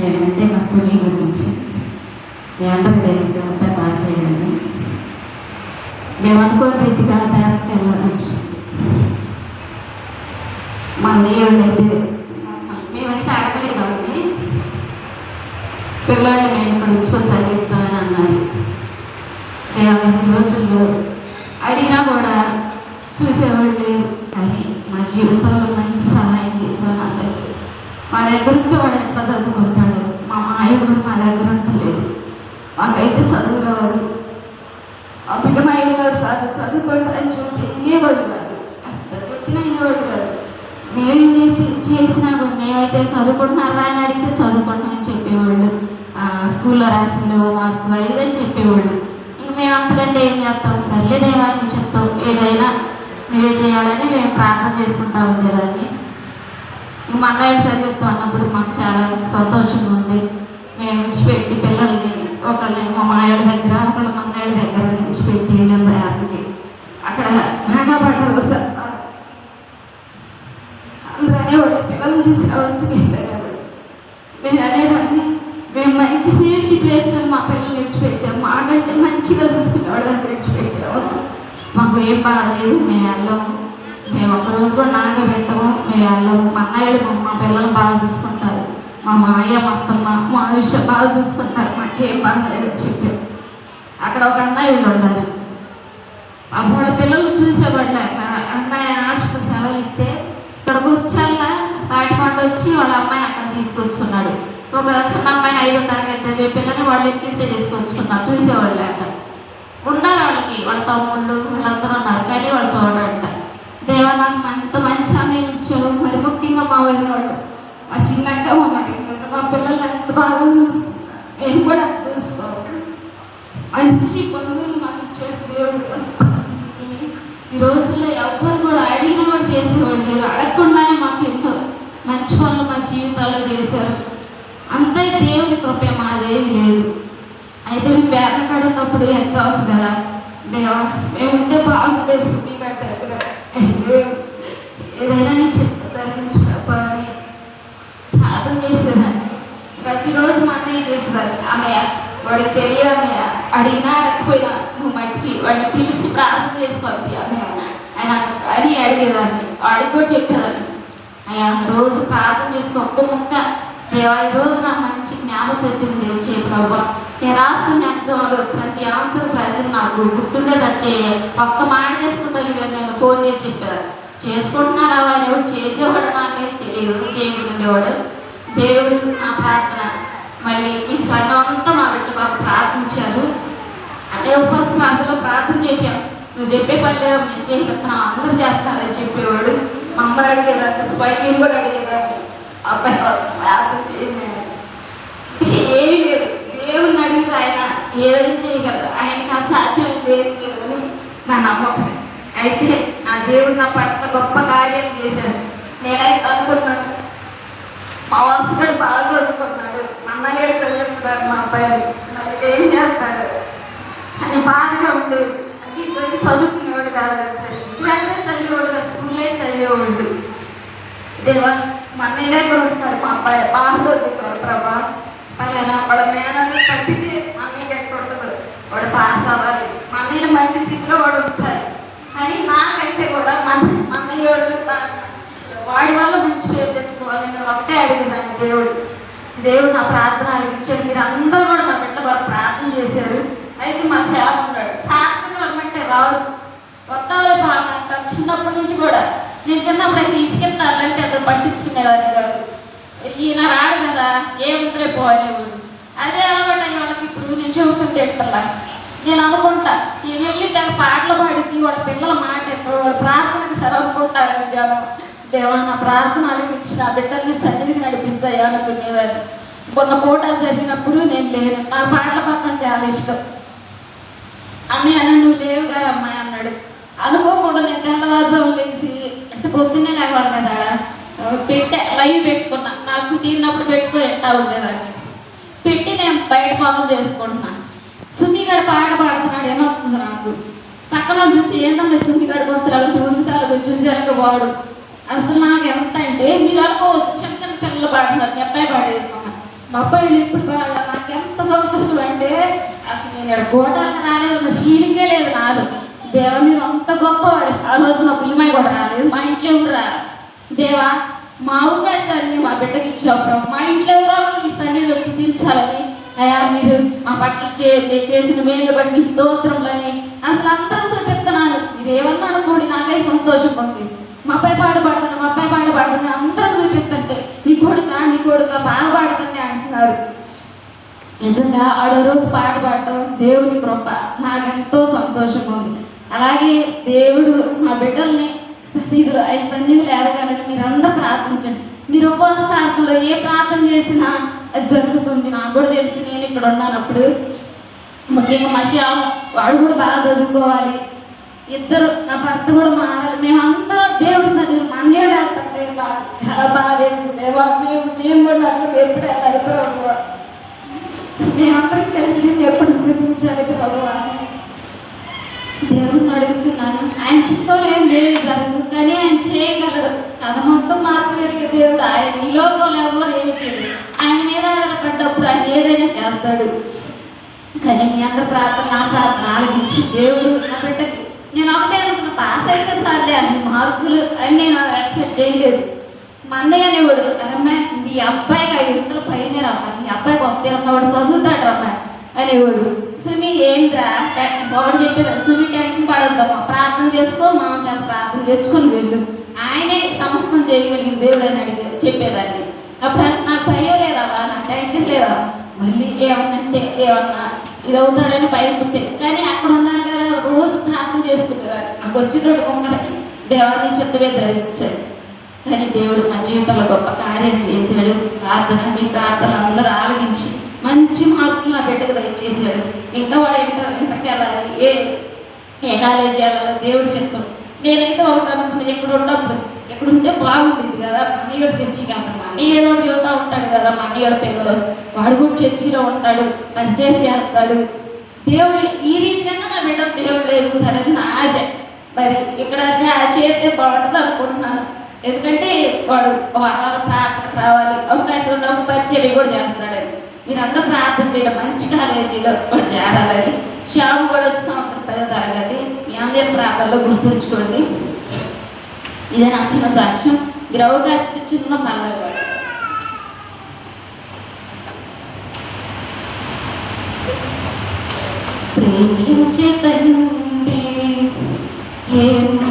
ఏంటంటే మా సుమి గురించి మీ అందరికీ తెలుసు, అంతా పాస్ అయ్యాడని. మేము అనుకోని రీతిగా బ్యాంక్కి వెళ్ళాల్సి వచ్చింది. మా దేవుడు అయితే మేమైతే అడగలేదు కాబట్టి పిల్లల్ని మేము ఇక్కడ ఉంచుకొని చదివిస్తామని అన్నారు. 5 రోజుల్లో అడిగినా కూడా చూసేవాళ్ళు, కానీ మా జీవితంలో మంచి సహాయం చేసేవాళ్ళు అందరికీ. మా దగ్గరికి వాడు ఎట్లా చదువుకుంటాడు, మా మాయడు కూడా మా దగ్గర ఉండలేదు. మాకైతే చదువు రాదు. ఆ బిడ్డ మాయలో సార్ చదువుకుంటారని చెప్తే వినేవాడు కాదు, ఎంత చెప్పినా వినేవాడు కాదు. మేమేం చేసినా కూడా మేమైతే చదువుకుంటున్నారా అని అడిగితే చదువుకుంటామని చెప్పేవాళ్ళు. స్కూల్లో రాసిన మార్కు 5 అని చెప్పేవాళ్ళు. ఇంక మేము అంతకంటే ఏం చేస్తాం, సర్లేదేవా అని చెప్తాం, ఏదైనా నువ్వే చేయాలని మేము ప్రార్థన చేసుకుంటా ఉండేదాన్ని. ఇంక మా అన్నయ్య చదివిస్తాం అన్నప్పుడు మాకు చాలా సంతోషంగా ఉంది. మేము విడిచిపెట్టి పిల్లల్ని ఒకళ్ళని మా మాయడి దగ్గర, ఒకళ్ళు మా అన్నయ్య దగ్గర విడిచిపెట్టి వెళ్ళాం ప్రయాణానికి. అక్కడ నాగాపడ్డారు ఒకసారి అందరూ అనేవాళ్ళు, పిల్లల్ని చూసి రావచ్చు వెళ్ళారు. నేను అనేదాన్ని, మేము మంచి సేఫ్టీ ప్లేస్లో మా పిల్లల్ని విడిచిపెట్టాము, మాకంటే మంచిగా చూసుకునేవాడు దగ్గర విడిచిపెట్టాము. మాకు ఏం బాధ లేదు, మేము వెళ్ళాము. మేము ఒక్కరోజు కూడా నాగా పెట్టాము, మేము వెళ్ళాము. మా అన్నయ్యలు మా పిల్లలు బాగా చూసుకుంటారు, మా మాయ మొత్తమ్మ మా విషయం బాగా చూసుకుంటారు, మాకేం బాధ లేదని చెప్పారు. అక్కడ ఒక అన్నయ్యలు ఉన్నారు. అప్పుడు పిల్లలు చూసేవాళ్ళాక అన్నయ్య ఆశకు సెలవులు ఇస్తే ఇక్కడికి వచ్చాలా తాటికొండ వచ్చి వాళ్ళ అమ్మాయిని అక్కడ తీసుకొచ్చుకున్నాడు. ఒక చిన్న అమ్మాయిని 5వ తరగతి చదివే పిల్లని వాళ్ళు ఇంటికి తీసుకొచ్చుకున్నారు. చూసేవాళ్ళంట ఉన్నారు, వాళ్ళ తమ్ముళ్ళు వాళ్ళందరూ ఉన్నారు, కానీ వాళ్ళు చూడంట. దేవా నాకు అంత మంచి అన్నయ్య ఇచ్చావు. మరి ముఖ్యంగా మా వదిన వాళ్ళు, మా చిన్నక్క, మా పిల్లల్ని ఎంత బాగా చూసుకున్నారు, మేము కూడా చూసుకోవాలి. మంచి పనులు మాకు ఇచ్చాడు దేవుడు. ఈ రోజుల్లో ఎవరు కూడా అడిగినా కూడా చేసేవాళ్ళు లేరు. అడగకుండానే మాకు ఎన్నో మంచి పనులు మా జీవితాల్లో చేశారు. అంతే దేవుని కృప, మాదేమి లేదు. అయితే మేము వేటకాడ ఉన్నప్పుడు ఎగ్జామ్స్ కదా, దేవా మేము ఉంటే బాగుండేది, సుమి గడ్డ దగ్గర ఏదైనా నీ చిత్త ధరించి అని ప్రార్థన చేసేదాన్ని. ప్రతిరోజు మా అన్నయ్య చేసేదాన్ని, అన్నయ్య వాడికి తెలియదు అన్నయ్య, అడిగినా అడగకపోయినా నువ్వు మట్టికి వాడిని పిలిచి ప్రార్థన చేసి పంపి అన్నయ్య ఆయన అని అడిగేదాన్ని. వాడికి కూడా చెప్పేదాన్ని, అయ్యా రోజు ప్రార్థన చేసి ఒక్క ముక్క దేవా ఈ రోజు నాకు మంచి జ్ఞాపశక్తిని తెచ్చే ప్రభా, నేను రాస్తున్న ఎగ్జామ్లో ప్రతి ఆన్సర్ ప్రశ్న నాకు గుర్తుండేది ఒక్క మాట చేసుకుంటాను. నేను ఫోన్ చేసి చెప్పాను, చేసుకుంటున్నారా వాడు చేసేవాడు నాకేం తెలియదు, చేయకుండేవాడు. దేవుడు నా ప్రార్థన మళ్ళీ మీ సంఘం అంతా మా బిడ్డకు ప్రార్థించారు. అదే ఉపవాస ప్రార్థనలో ప్రార్థన చెప్పాం, నువ్వు చెప్పే పనిలో మేము చేయబెడుతున్నాం, అందరూ చేస్తున్నారని చెప్పేవాడు. మా అమ్మని అడిగేదాన్ని, స్వయం కూడా అడిగేదాన్ని, అబ్బాయి కోసం ప్రార్థన ఏమీ లేదు. దేవుని అడిగితే ఆయన ఏదైనా చేయగలరు, ఆయనకి అసాధ్యం లేదు లేదని నా నమ్మకం. అయితే నా దేవుడు నా పట్ల గొప్ప కార్యం చేశాడు. నేనైతే అనుకున్నాను, మా వాసుగాడు బాగా చదువుకున్నాడు, మా అన్నయ్య చదువుతున్నాడు, మా అబ్బాయి మరి ఏం చేస్తాడు అని బాధగా ఉండేది. అంటే ఇద్దరికి చదువుకునేవాడు కాదు, సరే ఇట్లాగే చదివేవాడుగా, స్కూల్లో చదివేవాడు. దేవా మా అన్నయ్య దగ్గర ఉంటాడు, మా అబ్బాయి బాగా చదువుతారు ప్రభా, పలానా వాళ్ళ మేనల్ని తప్పితే మా అన్నయ్య ఎక్కడ ఉండదు, వాడు పాస్ అవ్వాలి, మా అన్నయ్యని మంచి స్థితిలో వాడు ఉంచాలి. కానీ నాకంటే కూడా మా అన్నయ్య వాడి వల్ల మంచి పేరు తెచ్చుకోవాలి నేను ఒకటే అడిగేదాన్ని. దేవుడు నా ప్రార్థన అలిగించాడు. మీరు అందరూ కూడా మా బిడ్డ వారు ప్రార్థన చేశారు. అయితే మా సేవ ఉన్నాడు, ప్రార్థనలు రమ్మంటే రాదు, వస్తాలే బాగుంటారు. చిన్నప్పటి నుంచి కూడా నేను చిన్నప్పుడు అయితే తీసుకెళ్తాను పెద్ద పట్టించుకునేదాన్ని కాదు. ఈయన రాడు కదా, ఏముందరే పోనేవాడు. అదే అలవాటు అయ్యే వాళ్ళకి ఇప్పుడు నేను చెబుతుంటే ఎట్టలా నేను అనుకుంటా, నేను వెళ్ళి దాని పాటలు పాడికి వాడు పిల్లల మాట ఎప్పుడు వాడు ప్రార్థనకు అనుకుంటారని జనం. దేవా నా ప్రార్థన అలిపించి నా బిడ్డల్ని సన్నిధికి నడిపించాయి అనుకునేదాన్ని. మొన్న కోటాలు జరిగినప్పుడు నేను లేను, నాకు పాటలు పాడడం చాలా ఇష్టం. అన్నయ్య అన్న నువ్వు లేవు కదా అమ్మాయి అన్నాడు. అనుకోకుండా నేను తెల్లవారుజాము లేచి అంటే పొద్దున్నే లేవాలి కదా, లైవ్ పెట్టుకున్నా, నాకు తీరినప్పుడు పెట్టుకొని ఎట్టా ఉండేదాన్ని. పెట్టి నేను బయట పనులు చేసుకుంటున్నాను. సుమిగాడు పాట పాడుతున్నాడు ఏమవుతుంది నాకు. పక్కన చూసి ఏంటన్నా సుమిగాడు గొంతురాలు ఉరుగుతాలు చూసేవాళ్ళకి వాడు అసలు నాకు ఎంత అంటే మీరు అనుకోవచ్చు, చిన్న చిన్న పిల్లలు పాడుతున్నారు, మీ అబ్బాయి పాడేది మా అబ్బాయిలు ఇప్పుడు వాళ్ళ నాకు ఎంత సంతోషం అంటే అసలు నేను ఇక్కడ కోటాలకు రాలేదు ఫీలింగే లేదు నాలో. దేవా మీరు అంత గొప్పవాడు. ఆ రోజు మా పిల్లమాయి కూడా రాలేదు, మా ఇంట్లో ఎవరు రాలేదు. దేవా మా అవకాశాన్ని మా బిడ్డకి ఇచ్చావు. మా ఇంట్లో ఎవరో మీ సన్నిధిలో స్థుతించాలని అయ్యా మీరు మా పట్ల చేసిన మేలు బట్టి స్తోత్రంలని అసలు అందరూ చూపిస్తున్నాను. మీరు ఏమన్నా అనుకోండి, నాకే సంతోషం ఉంది. మా అబ్బాయి పాడుపడుతుంది, మా అబ్బాయి పాడుపడుతుంది అందరూ చూపిస్తుంటే నీ కొడుక బాగా పాడుతుంది అంటున్నారు. నిజంగా ఆడో రోజు పాట పాడటం దేవుని కృప, నాకెంతో సంతోషంగా ఉంది. అలాగే దేవుడు మా బిడ్డల్ని సన్నిధిలో ఎదగాలని మీరందరూ ప్రార్థించండి. మీరు ఉపవాస ప్రార్థనలో ఏ ప్రార్థన చేసినా అది జరుగుతుంది. నాకు కూడా తెలిసి నేను ఇక్కడ ఉన్నానప్పుడు ముఖ్యంగా మా శ్యామ వాడు కూడా బాగా చదువుకోవాలి, ఇద్దరు నా భర్త కూడా మారాలి. మేమందరం దేవుడి సన్నిధిలో మన్నే వెళ్తుంటే చాలా బాగా వేసింది. మేము కూడా అక్కడ ఎప్పుడు వెళ్ళాలి ప్రభు, మేమందరం కలిసి నేను ఎప్పుడు స్థుతించాలి ప్రభు అని దేవుడిని అడుగుతున్నాను. ఆయన చిత్తం ఏం లేదు జరగదు, కానీ ఆయన చేయగలడు. కథ మొత్తం మార్చగలిగే దేవుడు ఆయన. ఈ లోకంలో ఎవరు ఏమి చేయలేదు. ఆయన మీద ఆధారపడ్డప్పుడు ఆయన ఏదైనా చేస్తాడు. కానీ మీ అందరి ప్రార్థన నా ప్రార్థన ఆలకించి దేవుడు నా బిడ్డకి నేను ఒకటే అనుకున్న పాస్ అయితే సార్లే అన్ని మార్కులు అని నేను ఎక్స్పెక్ట్ చేయలేదు. మా అన్నయ్య అనేవాడు అమ్మాయి మీ అబ్బాయికి 5 పైన రమ్మ, మీ అబ్బాయికి 1 వాడు చదువుతాడు రమ్మాయి అనేవాడు. సుమి ఏంద్రా ఒకటి చెప్పారు, సుమి టెన్షన్ పడొద్దమ్మా, ప్రార్థన చేసుకో, మా చాలా ప్రార్థన చేసుకొని వెళ్ళు, ఆయనే సమస్తం చేయగలిగిన దేవుడు అని చెప్పేదాన్ని. అప్పుడు నాకు భయం లేదావా, నాకు టెన్షన్ లేదా, మళ్ళీ ఏమన్నంటే ఏమన్నా ఇది అవుతాడని భయం పుట్టేది. కానీ అక్కడ ఉన్నాను కదా, రోజు ప్రార్థన చేసుకునేవాడు. నాకు వచ్చినోడు కొమ్మని దేవాన్ని చిత్తమే జరిగించాడు. కానీ దేవుడు మా జీవితంలో గొప్ప కార్యం చేశాడు. మీ ప్రార్థన అందరూ ఆలకించి మంచి మార్కులు నా బిడ్డకు దయచేశాడు. ఇంకా వాడు ఇంటర్కి వెళ్ళాలి, ఏ కాలేజీ వెళ్ళాలో దేవుడు చెప్తాం. నేనైతే ఒకటి అనుకున్నాను, ఎక్కడ ఉన్నప్పుడు ఎక్కడుంటే బాగుండేది కదా, మన్నీయుడు చర్చికి వెళ్తాను, మన్నీ ఏదో చదువుతూ ఉంటాడు కదా, మన్నీయుడు పిల్లలు వాడు కూడా చర్చిలో ఉంటాడు, పరిచయం చేస్తాడు. దేవుడు ఈ రీతిగా నా బిడ్డ దేవుడు ఎదుగుతాడని నా ఆశ. మరి ఇక్కడ చేస్తే బాగుంటుంది అనుకుంటున్నాను. ఎందుకంటే వాడు ప్రార్థనకు రావాలి, అవకాశం ఉన్నప్పుడు పరిచయం కూడా చేస్తాడని. మీరందరూ ప్రార్థన చేయడం మంచి కాలేజీలో వాడు చేరాలని. శ్యాము కూడా వచ్చి సంవత్సరం 10వ తరగతి. మీ అందరి ప్రార్థనలో గుర్తుంచుకోండి. ఇదే నా చిన్న సాక్ష్యం. మీరు అవకాశం చిన్న పల్లవి వాడు ప్రేమించే తండ్రి ఏమో